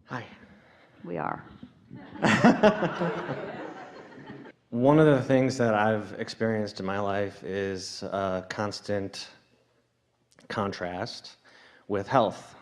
Hi. We are. One of the things that I've experienced in my life is a constant contrast with health.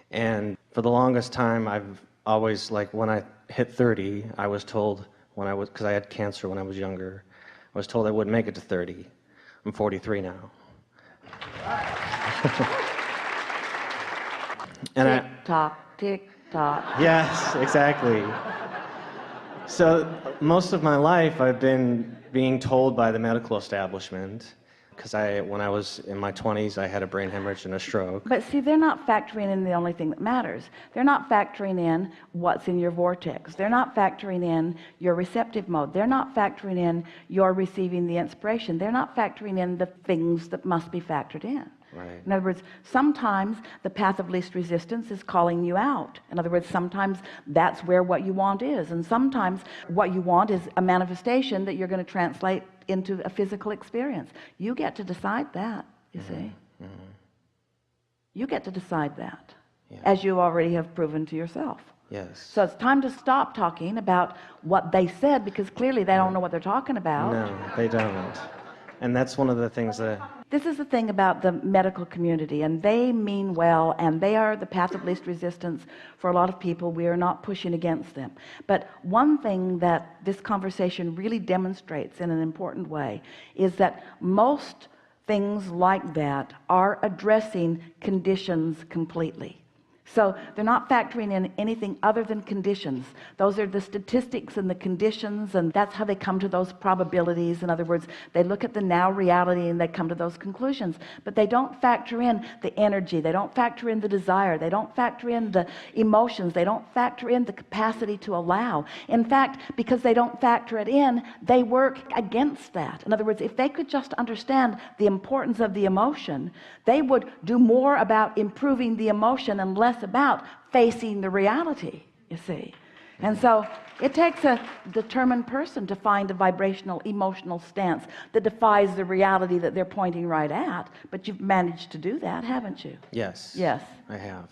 And for the longest time, I've always, like, when I hit 30, I was told, because I had cancer when I was younger, I was told I wouldn't make it to 30. I'm 43 now. And tick-tock, tick-tock. Yes, exactly. So most of my life I've been being told by the medical establishment, because when I was in my 20s, I had a brain hemorrhage and a stroke. But see, they're not factoring in the only thing that matters. They're not factoring in what's in your vortex. They're not factoring in your receptive mode. They're not factoring in your receiving the inspiration. They're not factoring in the things that must be factored in. Right. In other words, sometimes the path of least resistance is calling you out. In other words, sometimes that's where what you want is, and sometimes what you want is a manifestation that you're going to translate into a physical experience. You get to decide that, you see. You get to decide that, as you already have proven to yourself. Yes. So it's time to stop talking about what they said, because clearly they don't know what they're talking about. No, they don't. And that's one of the things that... This is the thing about the medical community, and they mean well, and they are the path of least resistance for a lot of people. We are not pushing against them. But one thing that this conversation really demonstrates in an important way is that most things like that are addressing conditions completely. So they're not factoring in anything other than conditions. Those are the statistics and the conditions, and that's how they come to those probabilities. In other words, they look at the now reality and they come to those conclusions, but they don't factor in the energy, they don't factor in the desire, they don't factor in the emotions, they don't factor in the capacity to allow. In fact, because they don't factor it in, they work against that. In other words, if they could just understand the importance of the emotion, they would do more about improving the emotion and less about facing the reality, you see. And so it takes a determined person to find a vibrational emotional stance that defies the reality that they're pointing right at. But you've managed to do that, haven't you? Yes. Yes, I have.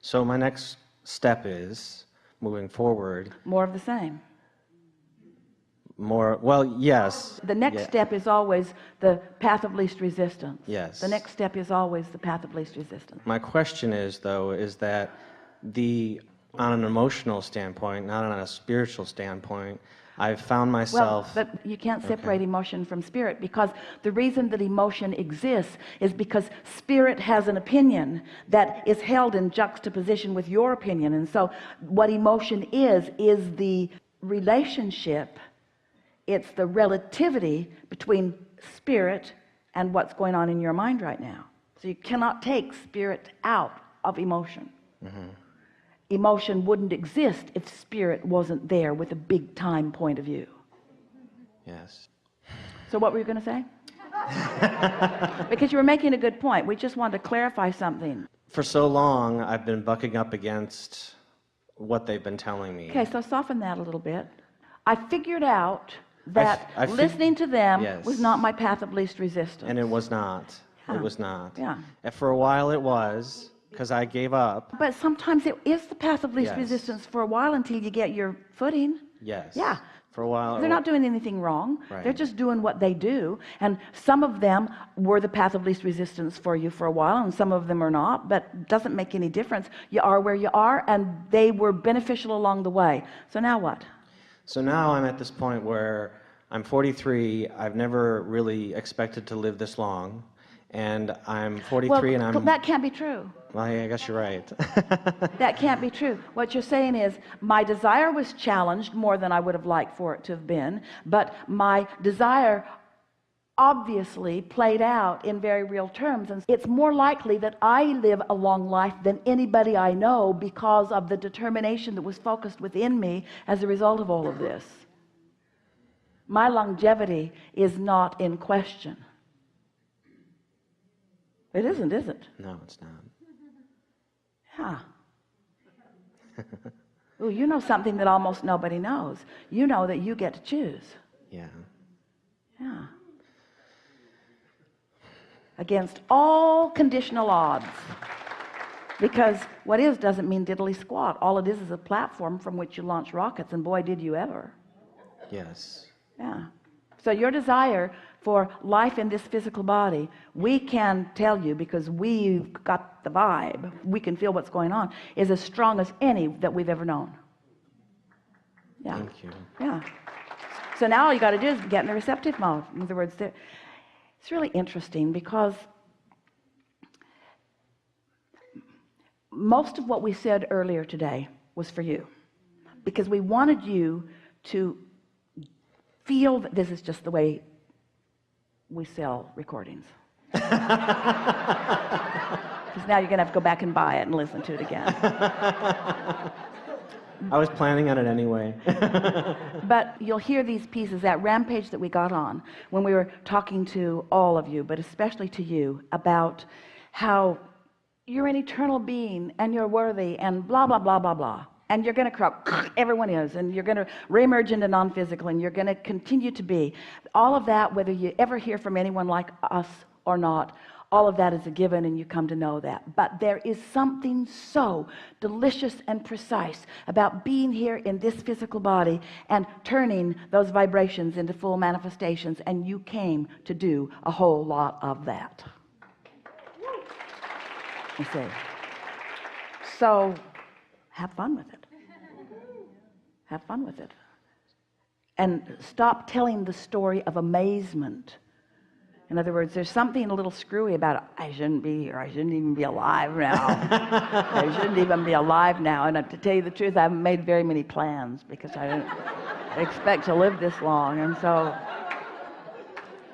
So my next step is, moving forward, more of the same. More, well, yes. The next step is always the path of least resistance. Yes. The next step is always the path of least resistance. My question is, though, is that on an emotional standpoint, not on a spiritual standpoint, I've found myself... Well, but you can't separate emotion from spirit, because the reason that emotion exists is because spirit has an opinion that is held in juxtaposition with your opinion. And so what emotion is the relationship, it's the relativity between spirit and what's going on in your mind right now. So you cannot take spirit out of emotion. Emotion wouldn't exist if spirit wasn't there with a big time point of view. Yes. So what were you going to say? Because you were making a good point. We just wanted to clarify something. For so long, I've been bucking up against what they've been telling me. Okay, so soften that a little bit. I figured out that listening to them was not my path of least resistance. And it was not. Yeah. It was not. Yeah. And for a while it was, because I gave up. But sometimes it is the path of least resistance for a while until you get your footing. Yes. Yeah. For a while. They're not doing anything wrong. Right. They're just doing what they do. And some of them were the path of least resistance for you for a while, and some of them are not, but it doesn't make any difference. You are where you are, and they were beneficial along the way. So now what? So now I'm at this point where I'm 43. I've never really expected to live this long. And I'm 43 and I'm... that can't be true. Well, I guess you're right. That can't be true. What you're saying is, my desire was challenged more than I would have liked for it to have been, but my desire obviously played out in very real terms. And it's more likely that I live a long life than anybody I know because of the determination that was focused within me as a result of all of this. My longevity is not in question. It isn't, is it? No, it's not. Yeah. Ooh, you know something that almost nobody knows. You know that you get to choose. Yeah. Yeah. Against all conditional odds. Because what is doesn't mean diddly squat. All it is a platform from which you launch rockets, and boy did you ever. Yes. Yeah. So your desire for life in this physical body, we can tell you, because we've got the vibe, we can feel what's going on, is as strong as any that we've ever known. Yeah. Thank you. Yeah. So now all you got to do is get in the receptive mode. In other words, it's really interesting, because most of what we said earlier today was for you, because we wanted you to feel that this is just the way we sell recordings. Because now you're gonna have to go back and buy it and listen to it again. I was planning on it anyway. But you'll hear these pieces, that rampage that we got on when we were talking to all of you, but especially to you, about how you're an eternal being and you're worthy and blah blah blah blah blah, and you're going to corrupt, everyone is, and you're going to reemerge into non-physical, and you're going to continue to be all of that, whether you ever hear from anyone like us or not. All of that is a given, and you come to know that. But there is something so delicious and precise about being here in this physical body and turning those vibrations into full manifestations, and you came to do a whole lot of that. You see. So have fun with it. Have fun with it. And stop telling the story of amazement. In other words, there's something a little screwy about it. I shouldn't be here. I shouldn't even be alive now. I shouldn't even be alive now. And to tell you the truth, I haven't made very many plans, because I didn't expect to live this long. And so,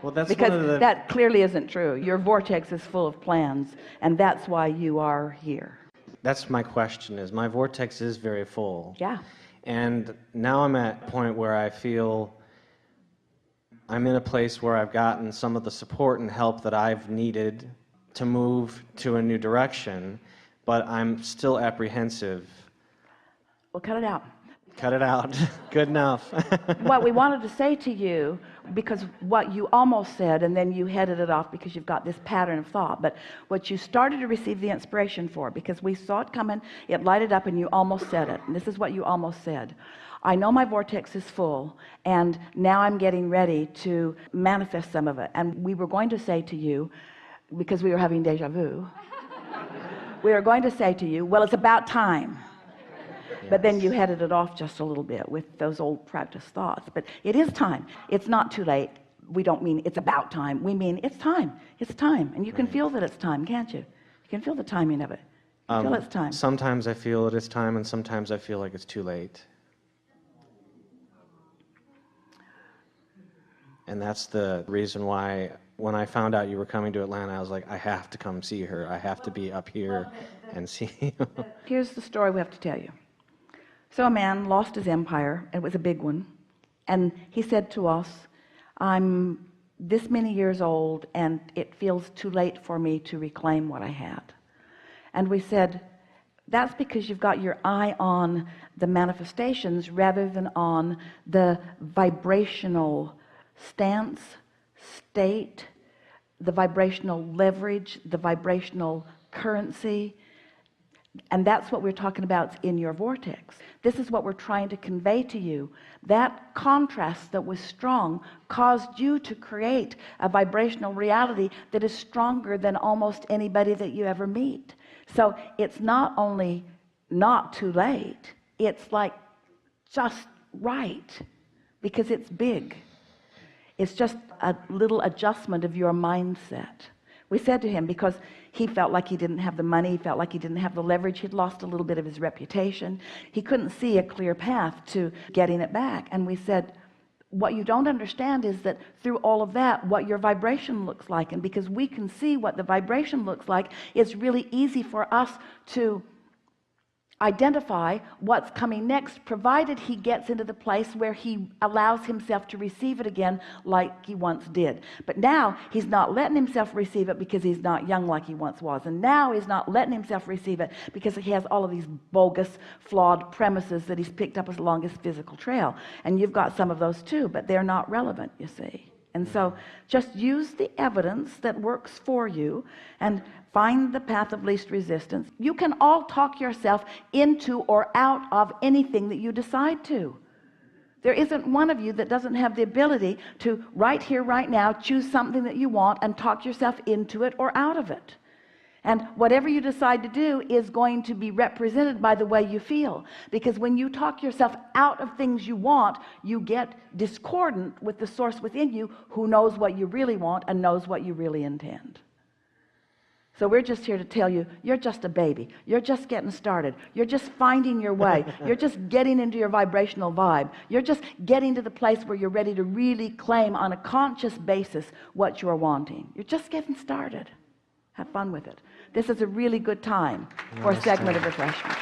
Well, that's because one of the... that clearly isn't true. Your vortex is full of plans, and that's why you are here. That's my question, is my vortex is very full. Yeah. And now I'm at a point where I feel I'm in a place where I've gotten some of the support and help that I've needed to move to a new direction, but I'm still apprehensive. Well, cut it out. Cut it out. Good enough. What we wanted to say to you, because what you almost said, and then you headed it off because you've got this pattern of thought, but what you started to receive the inspiration for, because we saw it coming, it lighted up, and you almost said it. And this is what you almost said. I know my vortex is full, and now I'm getting ready to manifest some of it. And we were going to say to you, because we were having deja vu, we were going to say to you, well, it's about time. But then you headed it off just a little bit with those old practice thoughts. But it is time. It's not too late. We don't mean it's about time. We mean it's time. It's time. And you can feel that it's time, can't you? You can feel the timing of it. You feel it's time. Sometimes I feel it is time, and sometimes I feel like it's too late. And that's the reason why when I found out you were coming to Atlanta, I was like, I have to come see her. I have to be up here and see you. Here's the story we have to tell you. So a man lost his empire. It was a big one. And he said to us, I'm this many years old, and it feels too late for me to reclaim what I had. And we said, that's because you've got your eye on the manifestations rather than on the vibrational stance, state, the vibrational leverage, the vibrational currency. And that's what we're talking about in your vortex. This is what we're trying to convey to you. That contrast that was strong caused you to create a vibrational reality that is stronger than almost anybody that you ever meet. So it's not only not too late, it's like just right, because it's big. It's just a little adjustment of your mindset. We said to him, because he felt like he didn't have the money, he felt like he didn't have the leverage, he'd lost a little bit of his reputation, he couldn't see a clear path to getting it back. And we said, what you don't understand is that through all of that, what your vibration looks like, and because we can see what the vibration looks like, it's really easy for us to identify what's coming next, provided he gets into the place where he allows himself to receive it again like he once did. But now he's not letting himself receive it because he's not young like he once was, and now he's not letting himself receive it because he has all of these bogus, flawed premises that he's picked up along his physical trail. And you've got some of those too, but they're not relevant, you see. And so just use the evidence that works for you and find the path of least resistance. You can all talk yourself into or out of anything that you decide to. There isn't one of you that doesn't have the ability to right here, right now, choose something that you want and talk yourself into it or out of it. And whatever you decide to do is going to be represented by the way you feel, because when you talk yourself out of things you want, you get discordant with the source within you who knows what you really want and knows what you really intend. So we're just here to tell you, you're just a baby. You're just getting started. You're just finding your way. You're just getting into your vibrational vibe. You're just getting to the place where you're ready to really claim on a conscious basis what you're wanting. You're just getting started. Have fun with it. This is a really good time for a segment of refreshment.